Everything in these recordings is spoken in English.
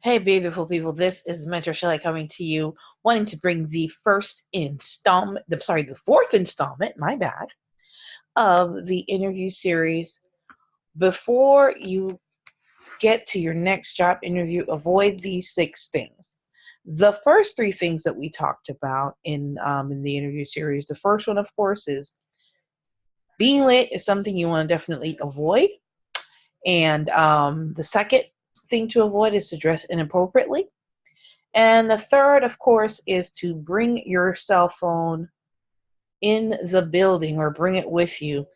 Hey, beautiful people. This is Mentor Shelley coming to you, wanting to bring the the fourth installment, my bad, of the interview series. Before you get to your next job interview, avoid these 6 things. The first 3 things that we talked about in the interview series, the first one, of course, is being late is something you want to definitely avoid. And the second thing to avoid is to dress inappropriately. And the third, of course, is to bring your cell phone in the building or bring it with you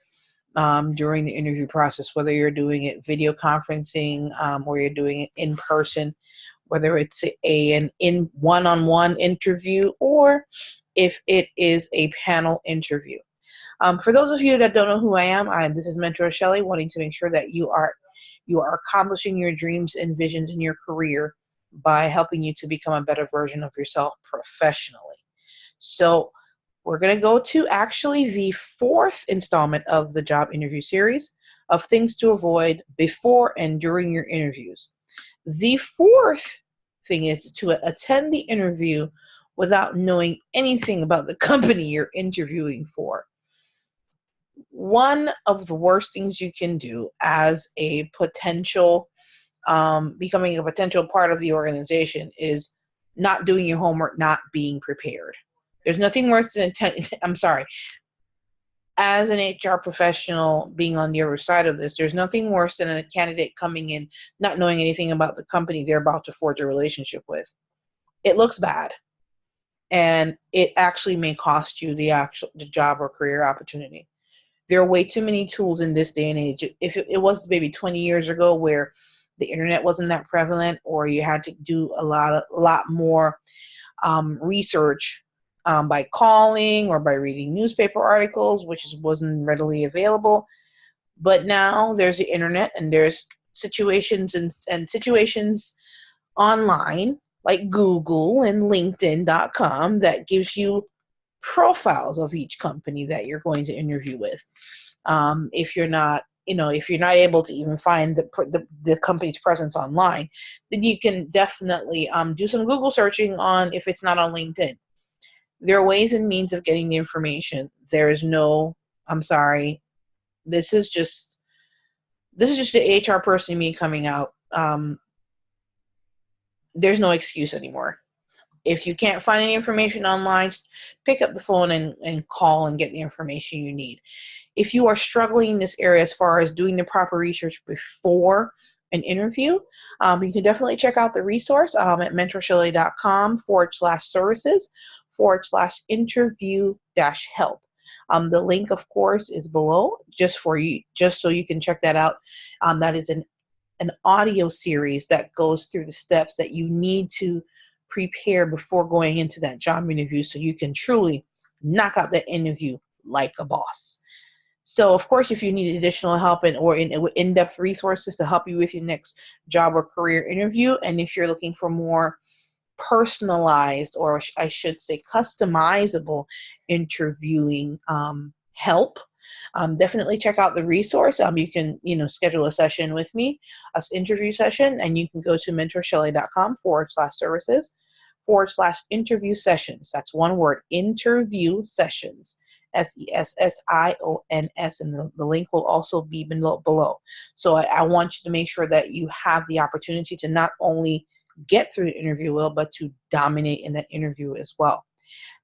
during the interview process, whether you're doing it video conferencing or you're doing it in person, whether it's an in one-on-one interview or if it is a panel interview. For those of you that don't know who I am, this is Mentor Shelley, wanting to make sure that you are accomplishing your dreams and visions in your career by helping you to become a better version of yourself professionally. So we're going to go to actually the 4th installment of the job interview series of things to avoid before and during your interviews. The 4th thing is to attend the interview without knowing anything about the company you're interviewing for. One of the worst things you can do as a potential becoming a potential part of the organization is not doing your homework, not being prepared. There's nothing worse than I'm sorry. As an HR professional being on the other side of this, there's nothing worse than a candidate coming in not knowing anything about the company they're about to forge a relationship with. It looks bad, and it actually may cost you the job or career opportunity. There are way too many tools in this day and age. If it was maybe 20 years ago where the internet wasn't that prevalent, or you had to do a lot more research by calling or by reading newspaper articles, which wasn't readily available. But now there's the internet, and there's situations and situations online like Google and LinkedIn.com that gives you profiles of each company that you're going to interview with. If you're not able to even find the company's presence online, then you can definitely do some Google searching on if it's not on LinkedIn. There are ways and means of getting the information. There is no, I'm sorry, this is just the HR person in me coming out. There's no excuse anymore. If you can't find any information online, pick up the phone and call and get the information you need. If you are struggling in this area as far as doing the proper research before an interview, you can definitely check out the resource at mentorshelley.com/services/interview-help. The link, of course, is below just so you can check that out. That is an audio series that goes through the steps that you need to prepare before going into that job interview so you can truly knock out that interview like a boss. So, of course, if you need additional help or in-depth resources to help you with your next job or career interview, and if you're looking for more personalized, or I should say customizable interviewing help, definitely check out the resource. You can, schedule a session with me, an interview session, and you can go to mentorshelley.com/services/interview sessions. That's one word, interview sessions. SESSIONS, and the link will also be below. So I want you to make sure that you have the opportunity to not only get through the interview well, but to dominate in that interview as well.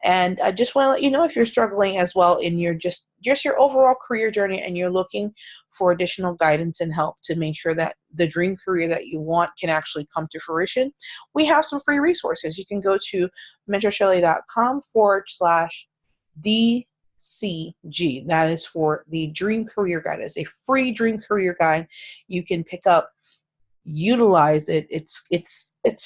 And I just want to let you know, if you're struggling as well in your just your overall career journey, and you're looking for additional guidance and help to make sure that the dream career that you want can actually come to fruition, we have some free resources. You can go to mentorshelley.com/DCG. That is for the Dream Career Guide. It's a free Dream Career Guide you can pick up. Utilize it. It's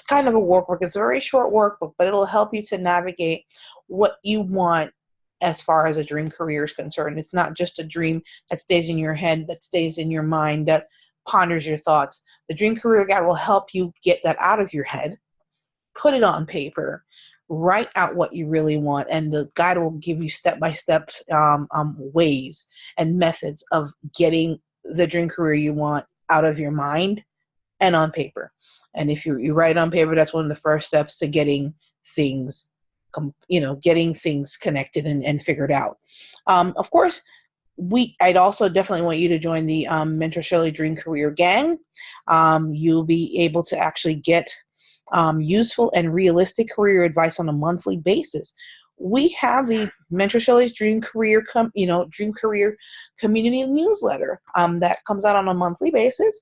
kind of a workbook. It's a very short workbook, but it'll help you to navigate what you want as far as a dream career is concerned. It's not just a dream that stays in your head, that stays in your mind, that ponders your thoughts. The Dream Career Guide will help you get that out of your head, put it on paper, write out what you really want, and the guide will give you step-by-step ways and methods of getting the dream career you want out of your mind and on paper. And if you write on paper, that's one of the first steps to getting things, getting things connected and figured out. Of course, I'd also definitely want you to join the Mentor Shelley Dream Career Gang. You'll be able to actually get useful and realistic career advice on a monthly basis. We have the Mentor Shelley's Dream Career Community Newsletter that comes out on a monthly basis.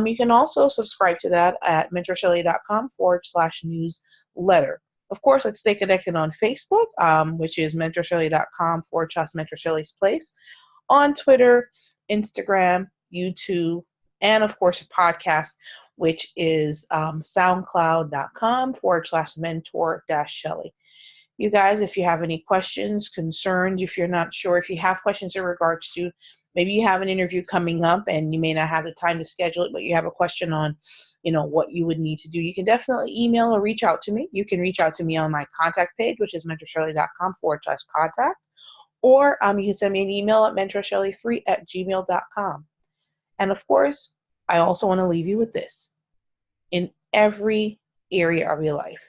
You can also subscribe to that at mentorshelley.com/newsletter. Of course, let's stay connected on Facebook, which is mentorshelley.com/Mentor Shelley's Place. On Twitter, Instagram, YouTube, and of course a podcast, which is soundcloud.com/mentor-shelley. You guys, if you have any questions, concerns, if you're not sure, if you have questions in regards to, maybe you have an interview coming up and you may not have the time to schedule it, but you have a question on, what you would need to do, you can definitely email or reach out to me. You can reach out to me on my contact page, which is mentorshelley.com/contact. Or you can send me an email at mentorshelley3@gmail.com. And of course, I also want to leave you with this. In every area of your life,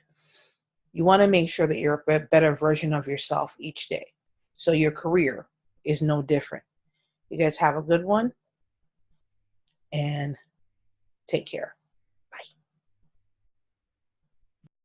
you want to make sure that you're a better version of yourself each day. So your career is no different. You guys have a good one and take care.